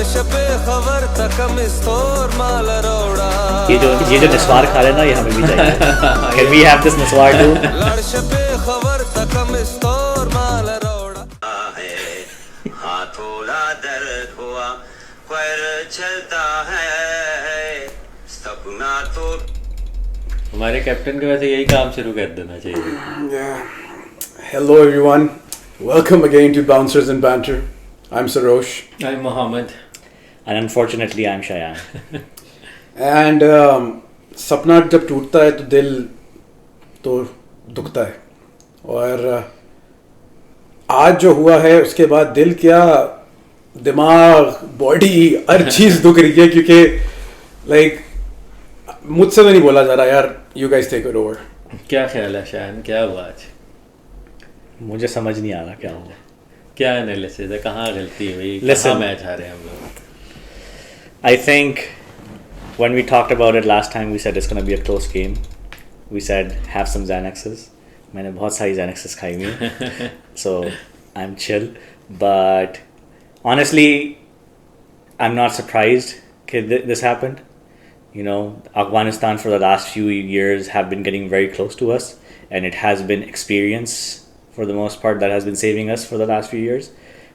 ये जो नस्वार खा लेना ये हमें भी चाहिए. Can we have this नस्वार too? हाँ थोड़ा दर्द हुआ पर चलता है सपना तो. हमारे कैप्टन को वैसे यही काम शुरू कर देना चाहिए. Hello everyone, welcome again to Bouncers and Banter. I'm Sarosh. I'm Mohammed. And unfortunately I'm Shayan. And सपना जब टूटता है तो दिल तो दुखता है. और आज जो हुआ है उसके बाद दिल क्या दिमाग बॉडी हर चीज़ दुख रही है क्योंकि लाइक मुझसे तो नहीं बोला जा रहा यार. You guys take it over. क्या ख्याल है शायन, क्या हुआ आज? मुझे समझ नहीं आ रहा क्या हुआ. क्या एनालिसिस है, कहाँ गलती हुई, कहाँ मैच हारे हम लोग? I think when we talked about it last time, we said it's going to be a close game. We said have some Xanaxes. मैंने बहुत सारी Xanaxes खाई हुई हैं, so I'm chill. But honestly, I'm not surprised that this happened. You know, Afghanistan for the last few years have been getting very close to us, and it has been experience for the most part that has been saving us for the last few years.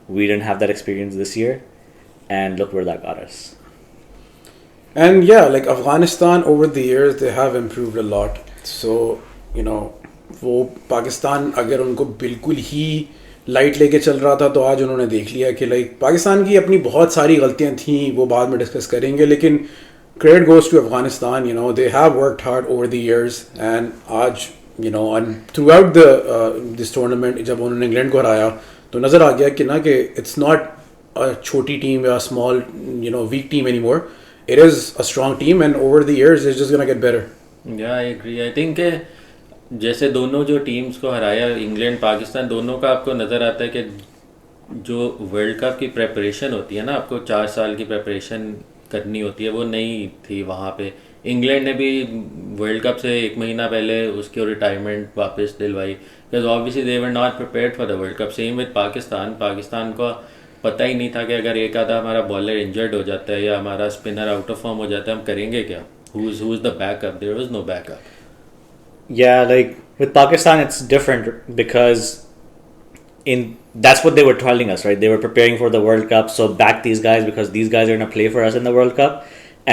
We didn't have that experience this year, and look where that got us. And yeah, like Afghanistan over the years they have improved a lot. So you know, वो पाकिस्तान अगर उनको बिल्कुल ही light लेके चल रहा था तो आज उन्होंने देख लिया कि लाइक पाकिस्तान की अपनी बहुत सारी गलतियां थी, वो बाद में डिस्कस करेंगे, लेकिन credit goes to Afghanistan. You know, they have worked hard over the years, and आज you know, and throughout the this tournament जब उन्होंने इंग्लैंड को हराया तो नज़र आ गया कि ना कि it's not a छोटी टीम या small you know weak team anymore. It is a strong team, and over the years it's just gonna get better. Yeah, I agree. I think जैसे दोनों जो टीम्स को हराया इंग्लैंड पाकिस्तान, दोनों का आपको नज़र आता है कि जो वर्ल्ड कप की प्रेपरेशन होती है ना, आपको 4 साल की प्रेपरेशन करनी होती है, वो नहीं थी वहाँ पे. इंग्लैंड ने भी वर्ल्ड कप से 1 महीना पहले उसकी रिटायरमेंट वापस दिलवाई because obviously they were not prepared for the world cup. Same with Pakistan को पता ही नहीं था कि अगर एक आधा हमारा बॉलर इंजर्ड हो जाता है या हमारा स्पिनर आउट ऑफ फॉर्म हो जाता है, हम करेंगे क्या? Who is the backup? There was no backup. Yeah, like with Pakistan it's different because that's what they were telling us, right? They were preparing for the World Cup, so back these guys because these guys are going to play for us in the World Cup,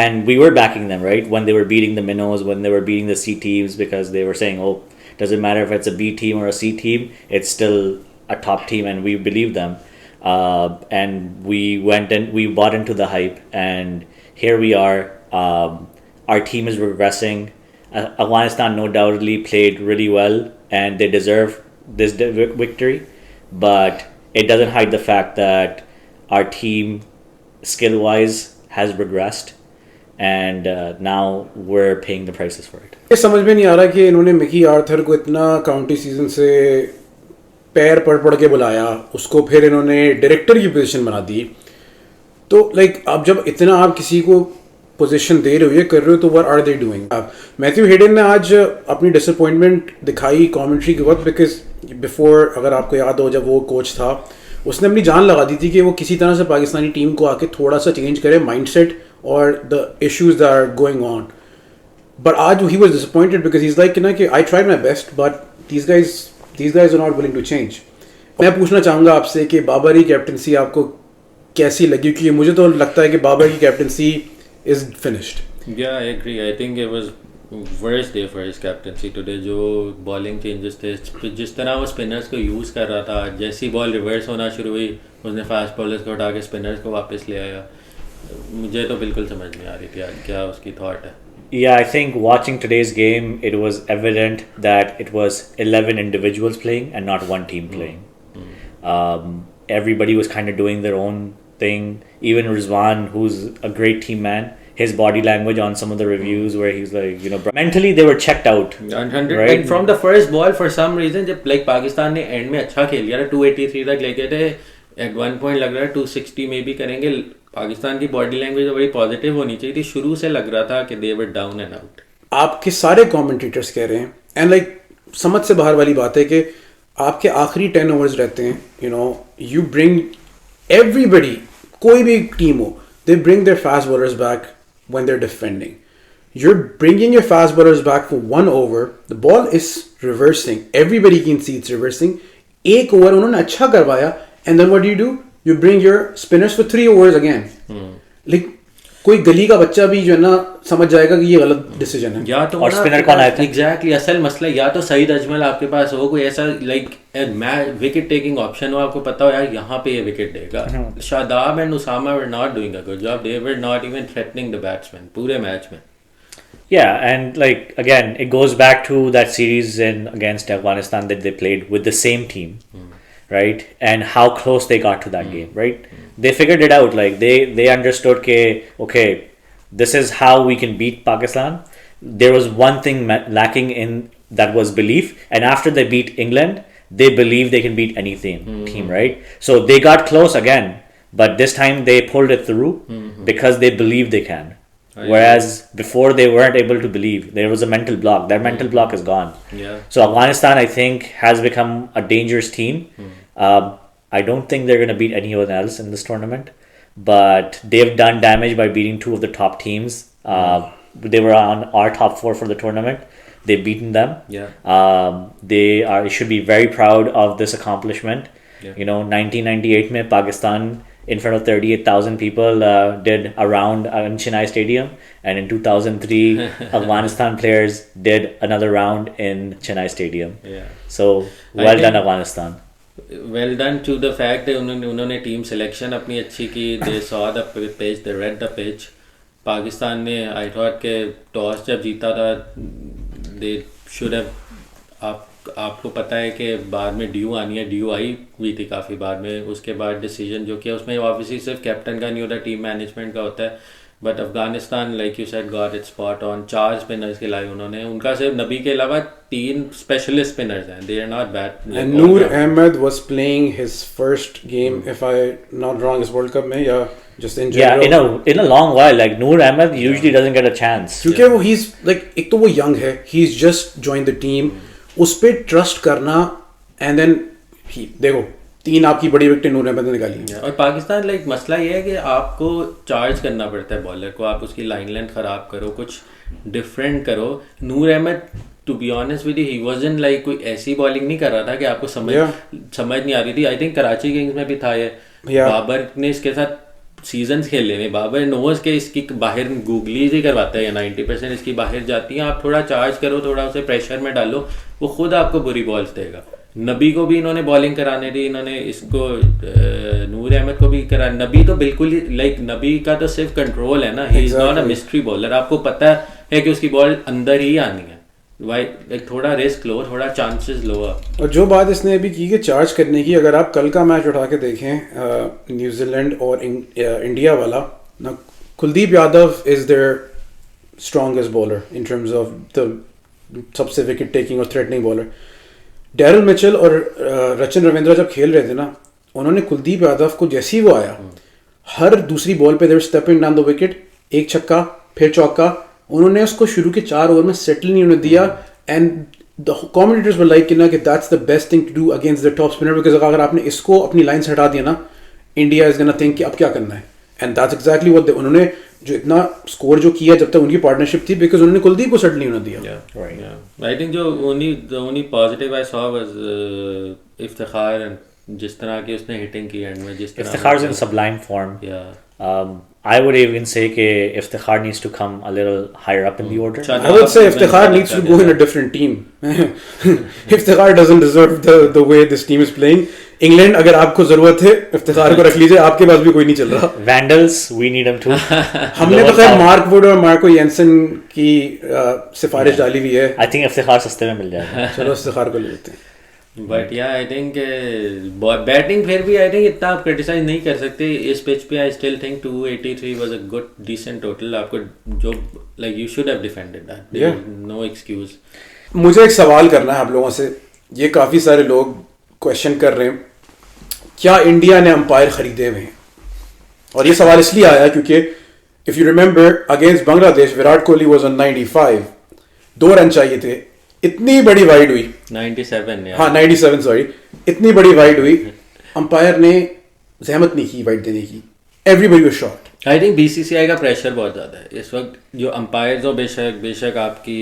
and we were backing them, right? When they were beating the minnows, when they were beating the C teams, because they were saying, oh, doesn't matter if it's a B team or a C team, it's still a top team, and we believed them. And we went and we bought into the hype, and here we are. Our team is regressing. Afghanistan no doubtedly played really well, and they deserve this victory, but it doesn't hide the fact that our team skill-wise has regressed, and now we're paying the prices for it. ये समझ में नहीं आ रहा कि इन्होंने Mickey Arthur को इतना county season से पैर पढ़ के बुलाया, उसको फिर इन्होंने डायरेक्टर की पोजीशन बना दी. तो लाइक अब जब इतना आप किसी को पोजीशन दे रहे हो, ये कर रहे हो, तो what are they doing? Matthew Hayden ने आज अपनी डिसअपॉइंटमेंट दिखाई कमेंट्री के वक्त, बिकॉज बिफोर अगर आपको याद हो जब वो कोच था उसने अपनी जान लगा दी थी कि वो किसी तरह से पाकिस्तानी टीम को आके थोड़ा सा चेंज करे माइंडसेट और the issues that are going on. But आज he was disappointed because he is like ना कि I tried my best but these guys are not willing to change. मैं पूछना चाहूँगा आपसे कि बाबर की कैप्टनसी आपको कैसी लगी? क्योंकि मुझे तो लगता है कि बाबर की captaincy is finished. Yeah, I agree. I think it was worst day for his captaincy today. जो bowling changes थे, जिस तरह वो spinners को use कर रहा था, जैसी बॉल रिवर्स होना शुरू हुई उसने फास्ट बॉलर्स को उठा के spinners को वापस ले आया. मुझे तो बिल्कुल समझ नहीं आ रही थी आज क्या उसकी thought है. Yeah, I think watching today's game, it was evident that it was 11 individuals playing and not one team playing. Everybody was kind of doing their own thing. Even Rizwan, who's a great team man, his body language on some of the reviews where he's like, you know, mentally they were checked out. 100, right? And from the first ball, for some reason, जब like Pakistan ने end में अच्छा खेल लिया, 283 तक लेके थे, at one point लग रहा है 260 में भी करेंगे. पाकिस्तान की बॉडी लैंग्वेज बड़ी पॉजिटिव होनी चाहिए थी. शुरू से लग रहा था कि they were down and out. आपके सारे कमेंटेटर्स कह रहे हैं, एंड लाइक समझ से बाहर वाली बात है कि आपके आखिरी 10 ओवर्स रहते हैं, you know, you bring everybody, कोई भी टीम हो, they bring their fast bowlers back when they're defending. You're bringing your fast bowlers back for 1 over. The ball is reversing. Everybody can see it's reversing. 1 over उन्होंने अच्छा करवाया. And then what do? You bring your spinners for 3 overs again. Like कोई गली का बच्चा भी जो है ना समझ जाएगा कि ये गलत डिसीजन है. या तो और स्पिनर कौन आया था? एग्जैक्टली असल मसला या तो सईद अजमल आपके पास हो, कोई ऐसा लाइक विकेट टेकिंग ऑप्शन हो, आपको पता हो यार यहाँ पे ये विकेट देगा. Shadab and Usama were not doing a good job. They were not even threatening the batsman पूरे मैच में. Yeah, and like again, it goes back to that series against Afghanistan that they played with the same team, right? And how close they got to that game, right? They figured it out. Like they understood okay, this is how we can beat Pakistan. There was one thing lacking in that was belief, and after they beat England, they believe they can beat any team, right? So they got close again, but this time they pulled it through because they believe they can. Whereas before they weren't able to believe. There was a mental block. That mental block is gone. Yeah. So Afghanistan, I think, has become a dangerous team. I don't think they're going to beat anyone else in this tournament, but they've done damage by beating 2 of the top teams. They were on our top 4 for the tournament. They've beaten them. Yeah. They should be very proud of this accomplishment. Yeah. You know, 1998 mein Pakistan in front of 38,000 people did a round in Chennai Stadium, and in 2003 Afghanistan players did another round in Chennai Stadium. Yeah. So well done Afghanistan. Well done to the fact that उन्होंने team selection अपनी अच्छी की. They saw the pitch, they read the pitch. Pakistan ने I thought के toss जब जीता था they should have आपको पता है कि बाद में ड्यू आनी है. ड्यू आई हुई थी काफ़ी बाद में. उसके बाद डिसीजन जो किया उसमें ऑब्वियसली सिर्फ कैप्टन का नहीं होता, टीम मैनेजमेंट का होता है. But Afghanistan like you said got it spot on. 4 spinners के लाए उन्होंने. उनका सिर्फ नबी के अलावा 3 स्पेशलिस्ट स्पिनर्स हैं. They are not bad. And Noor Ahmed was playing his first game, if I not wrong, is World Cup में या just in general. Yeah, in a long while. Like Noor Ahmed usually doesn't get a chance. क्योंकि वो he's like एक तो वो young है. He's just joined the team. उस पर ट्रस्ट करना एंड देन देखो 3 आपकी बड़ी विकेट नूर अहमद ने निकाली. और पाकिस्तान लाइक मसला ये है कि आपको चार्ज करना पड़ता है बॉलर को. आप उसकी लाइन लेंथ ख़राब करो, कुछ डिफरेंट करो. Noor Ahmad to be honest with he wasn't like कोई ऐसी बॉलिंग नहीं कर रहा था कि आपको समझ नहीं आ रही थी. आई थिंक कराची किंग्स में भी था ये. बाबर ने इसके साथ सीजन्स खेले में. बाबर नोज के इसकी बाहर गूगलीज ही करवाता है. 90% इसकी बाहर जाती हैं. आप थोड़ा चार्ज करो, थोड़ा उसे प्रेशर में डालो, वो खुद आपको बुरी बॉल्स देगा. नबी को भी इन्होंने बॉलिंग कराने दी. इन्होंने इसको नूर अहमद को भी करा. नबी तो बिल्कुल ही लाइक नबी का तो सिर्फ कंट्रोल है ना. He is not a mystery bowler. आपको पता है कि उसकी बॉल अंदर ही आनी है. लाइक थोड़ा रिस्क लो, थोड़ा चांसेस लो आप. और जो बात इसने अभी की कि चार्ज करने की, अगर आप कल का मैच उठा के देखें न्यूजीलैंड और इंडिया वाला ना, Kuldeep Yadav is their strongest bowler in terms of the सबसे विकेट टेकिंग और थ्रेटनिंग बॉलर. डैरल मिचेल और रचन रविंद्रा जब खेल रहे थे ना, उन्होंने कुलदीप यादव को जैसे ही वो आया, हर दूसरी बॉल पे दे वर स्टेपिंग डाउन द विकेट. 1 छक्का फिर चौका. उन्होंने उसको शुरू के 4 ओवर में सेटल नहीं होने दिया. And the commentators were like कि that's the best thing to do against the top spinner, because अगर आपने इसको अपनी लाइन से हटा दिया ना, इंडिया इज गोना थिंक कि अब क्या करना है. एंड दैट्स एग्जैक्टली व्हाट उन्होंने जो इतना स्कोर जो किया जब तक उनकी पार्टनरशिप थी, बिकॉज उन्होंने कुलदीप को सेटल नहीं होने दिया. आई थिंक जो only positive I saw was Iftikhar. जिस तरह की उसने हिटिंग की एंड में, जिस तरह Iftikhar is in sublime form. I would even say that Iftikhar needs to come a little higher up in the order. I would say Iftikhar needs to go in a different team. Iftikhar doesn't deserve the way this team is playing. England, अगर आपको जरूरत है Iftikhar को रख लीजिए. आपके पास भी कोई नहीं चल रहा. Vandals, we need them too. हमने तो खैर मार्क वुड और मार्को येंसन की सिफारिश डाली हुई है. I think Iftikhar सस्ते में मिल जाएगा. चलो Iftikhar को ले लेते हैं. बट या आई थिंक बैटिंग फिर भी आई थिंक इतना आप क्रिटिसाइज नहीं कर सकते इस पिच पे. I still think 283 was a good decent total. आपको जो like you should have defended that. No excuse. मुझे एक सवाल करना है आप लोगों से. ये काफ़ी सारे लोग क्वेश्चन कर रहे हैं क्या इंडिया ने अंपायर खरीदे हुए हैं. और ये सवाल इसलिए आया क्योंकि if you remember against Bangladesh Virat Kohli was on 95. 2 run चाहिए थे. इतनी बड़ी वाइड हुई 97 हाँ 97 सॉरी. इतनी बड़ी वाइड हुई, अंपायर ने जहमत नहीं की वाइड देने की. Everybody was shot. I think BCCI का प्रेशर बहुत ज़्यादा है इस वक्त, जो अंपायर्स हो, बेशक आपकी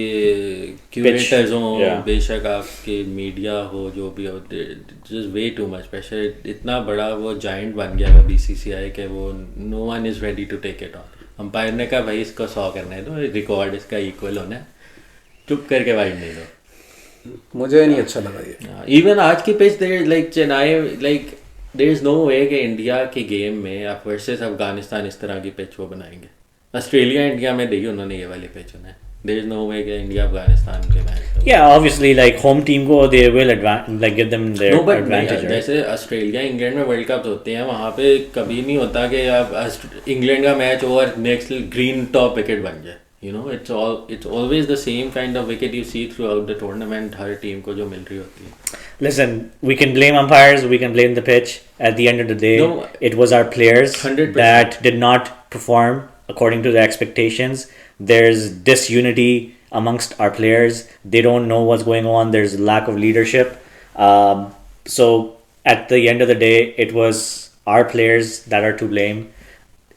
क्यूरेटर्स हो, yeah. बेशक आपके मीडिया हो, जो भी हो, just way too much pressure. इतना बड़ा वो जाइंट बन गया है बीसीसीआई के, वो no one is ready to take it on. Umpire ने कहा भाई इसको 100 करना है, तो रिकॉर्ड इसका इक्वल होना है, चुप करके वाइड नहीं दो। मुझे नहीं अच्छा लगा ये। इवन आज की pitch there like Chennai, like there is no way कि इंडिया के गेम में आप वर्सेस अफगानिस्तान इस तरह की पिच वो बनाएंगे। ऑस्ट्रेलिया इंडिया में देखिए उन्होंने ये वाली पिच बनाई, देयर इज नो वे कि इंडिया अफगानिस्तान के match. Yeah, obviously, like home team को they will like give them their no but advantage. Right? जैसे ऑस्ट्रेलिया इंग्लैंड में वर्ल्ड कप होते हैं, वहाँ पे कभी नहीं होता कि आप इंग्लैंड का मैच हो और नेक्स्ट ग्रीन टॉप विकेट बन जाए। You know, it's always the same kind of wicket you see throughout the tournament, her team को जो मिल रही होती है। Listen, we can blame umpires, we can blame the pitch. At the end of the day, No, it was our players 100%. that did not perform according to the expectations. There's disunity amongst our players. They don't know what's going on. There's lack of leadership. So at the end of the day, it was our players that are to blame.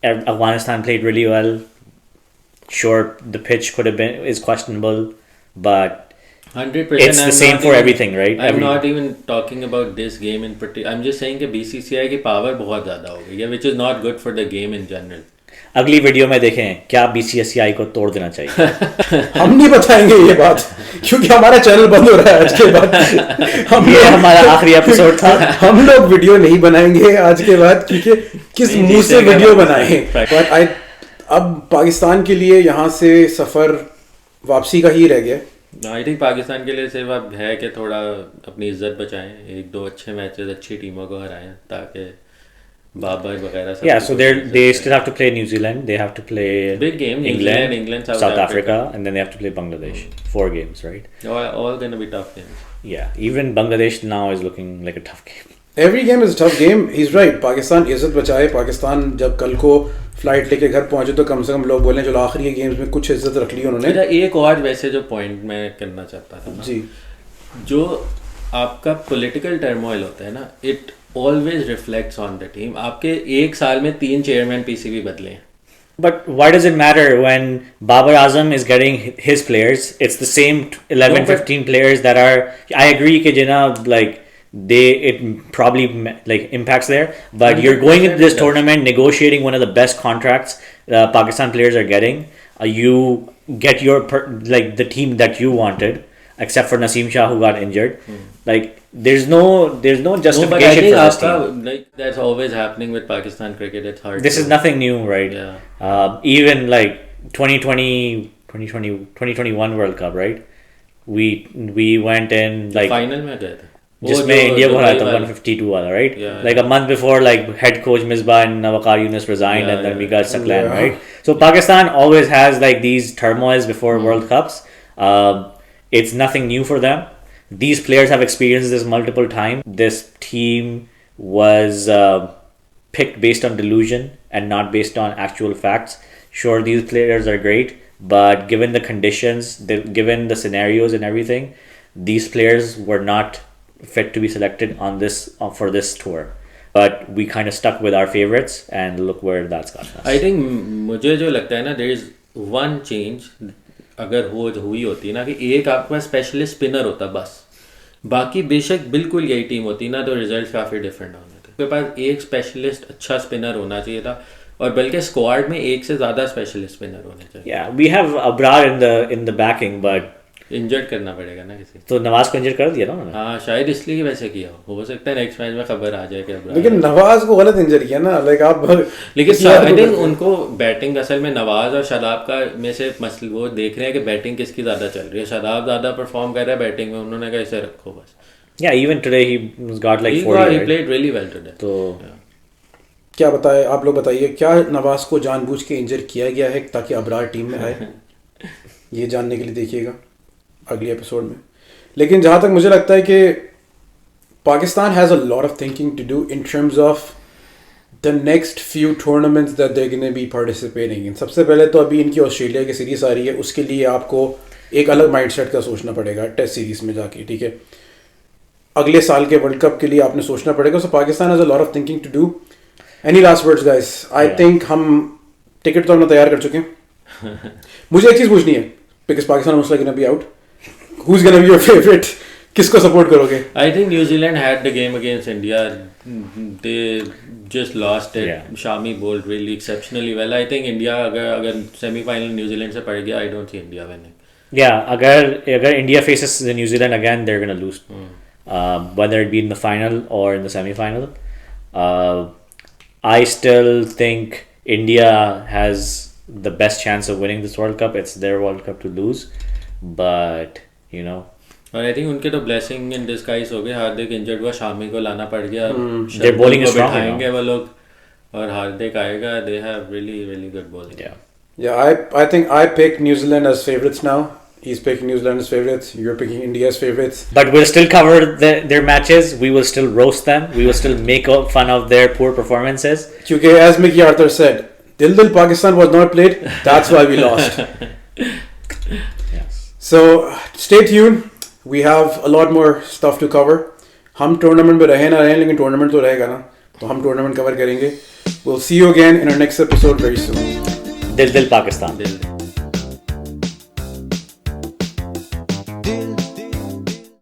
Afghanistan played really well. Sure, the pitch could have been is questionable, but 100%. it's the same for everything, right? I'm not even talking about this game in particular. I'm just saying कि BCCI की power बहुत ज़्यादा हो गई है, which is not good for the game in general. अगली video में देखें क्या BCCI को तोड़ देना चाहिए। हम नहीं बताएंगे ये बात, क्योंकि हमारा चैनल बंद हो रहा है आज के बाद। ये हमारा आखिरी एपिसोड था। हम लोग वीडियो नहीं बनाएंगे आज के बाद, क्योंकि किस मुंह से वीडियो बनाएं। But अब पाकिस्तान के लिए यहाँ से सफ़र वापसी का ही रह गया। आई थिंक पाकिस्तान के लिए सिर्फ अब है कि थोड़ा अपनी इज्जत बचाएं, एक दो अच्छे मैचेस अच्छी टीमों को हराएं, ताकि बाबर वगैरह सब। Yeah, so they still have to play New Zealand, they have to play big game, England, South Africa, and then they have to play Bangladesh. 4 games, right? All going to be tough games. Yeah, even Bangladesh now is looking like a tough game. Every game is a tough game. He's right. Pakistan इज्जत बचाए। पाकिस्तान जब कल को flight लेके घर पहुंचे तो कम से कम लोग बोलें चलो आखिरी गेम्स में कुछ इज्जत रख ली उन्होंने। एक और वैसे जो पॉइंट मैं करना चाहता था ना, जी, जो आपका पॉलिटिकल टर्मोइल होता है ना, it always reflects on the team. आपके एक साल में 3 चेयरमैन पीसीबी बदले हैं। But why does it matter when Babar Azam is getting his players? It's the same 11, 15 players that are. I agree कि जिना like it probably like impacts there, but you're going into this tournament negotiating one of the best contracts Pakistan players are getting. You get your like the team that you wanted, except for Naseem Shah who got injured. Like there's no justification for this team. Like that's always happening with Pakistan cricket. It's hard. This is nothing new, right? Yeah. Even like 2021 World Cup, right? We went in like final में गए थे जिसमें India को हराया था 152 वाला, right? Like a month before, like head coach Misbah and Waqar Yunus resigned, and then we got Saklan, right? So Pakistan always has like these turmoils before World Cups. It's nothing new for them. These players have experienced this multiple times. This team was picked based on delusion and not based on actual facts. Sure, these players are great, but given the conditions, given the scenarios and everything, these players were not fit to be selected on this for this tour, but we kind of stuck with our favorites and look where that's gotten us. I think मुझे जो लगता है ना, there is one change अगर हुई होती ना, कि एक आपके पास स्पेशलिस्ट स्पिनर होता बस, बाकी बेशक बिल्कुल यही टीम होती ना, तो रिजल्ट काफ़ी डिफरेंट होने थे। आपके पास एक स्पेशलिस्ट अच्छा स्पिनर होना चाहिए था, और बल्कि स्क्वाड में एक से ज़्यादा स्पेशलिस्ट स्पिनर होने चाहिए। Yeah, we have Abrar in the backing, but injured करना पड़ेगा ना किसी। तो नवाज को इंजर कर दिया ना उन्होंने। हाँ, शायद इसलिए वैसे किया हो सकता है नेक्स्ट मैच में खबर आ जाए कि अब। लेकिन नवाज को गलत इंजर किया ना, लाइक आप। लेकिन आई थिंक उनको बैटिंग असल में नवाज और शादाब का में से मसल वो देख रहे हैं कि बैटिंग किसकी ज़्यादा चल रही है। शादाब ज़्यादा परफॉर्म कर रहा है बैटिंग में, उन्होंने कहा इसे रखो बस। Yeah, even today he got like 40. He played really well today. तो क्या बताए आप लोग, बताइए क्या नवाज को जानबूझ के इंजर किया गया है ताकि अबरार टीम में आए? ये जानने के लिए देखिएगा अगले एपिसोड में। लेकिन जहाँ तक मुझे लगता है कि Pakistan has a lot of thinking to do in terms of the next few tournaments that they gonna be participating in. सबसे पहले तो अभी इनकी ऑस्ट्रेलिया की सीरीज़ आ रही है, उसके लिए आपको एक अलग माइंडसेट का सोचना पड़ेगा टेस्ट सीरीज़ में जाके, ठीक है। अगले साल के वर्ल्ड कप के लिए आपने सोचना पड़ेगा। So Pakistan has a lot of thinking to do. Any last words guys? I think हम टिकट तो हमने तैयार कर चुके हैं. मुझे एक चीज़ पूछनी है, because Pakistan most likely gonna be out. Who's gonna be your favorite? किसको सपोर्ट करोगे? I think New Zealand had the game against India. They just lost it. Yeah. Shami bowled really exceptionally well. I think India अगर semi-final New Zealand से पड़ गया, I don't see India winning. Yeah, agar India faces the New Zealand again, they're gonna lose. Whether it be in the final or in the semi-final. I still think India has the best chance of winning this World Cup. It's their World Cup to lose, but you know. और I think उनके तो blessing in disguise हो गए. हार्दिक injured हुआ, शामी को लाना पड़ गया. Their bowling is strong, बिठाएंगे वो लोग और हार्दिक आएगा. They have really really good bowling. Yeah, I think I pick New Zealand as favorites now. He's picking New Zealand as favorites. You're picking India as favorites. But we'll still cover their matches. We will still roast them. We will still make fun of their poor performances. Because as Mickey Arthur said, Dil Pakistan was not played. That's why we lost. Yes. So stay tuned. We have a lot more stuff to cover. हम tournament में रहे ना रहे, लेकिन tournament तो रहेगा ना, तो हम टूर्नामेंट कवर करेंगे. We'll see you again in our next episode very soon. Dil Pakistan.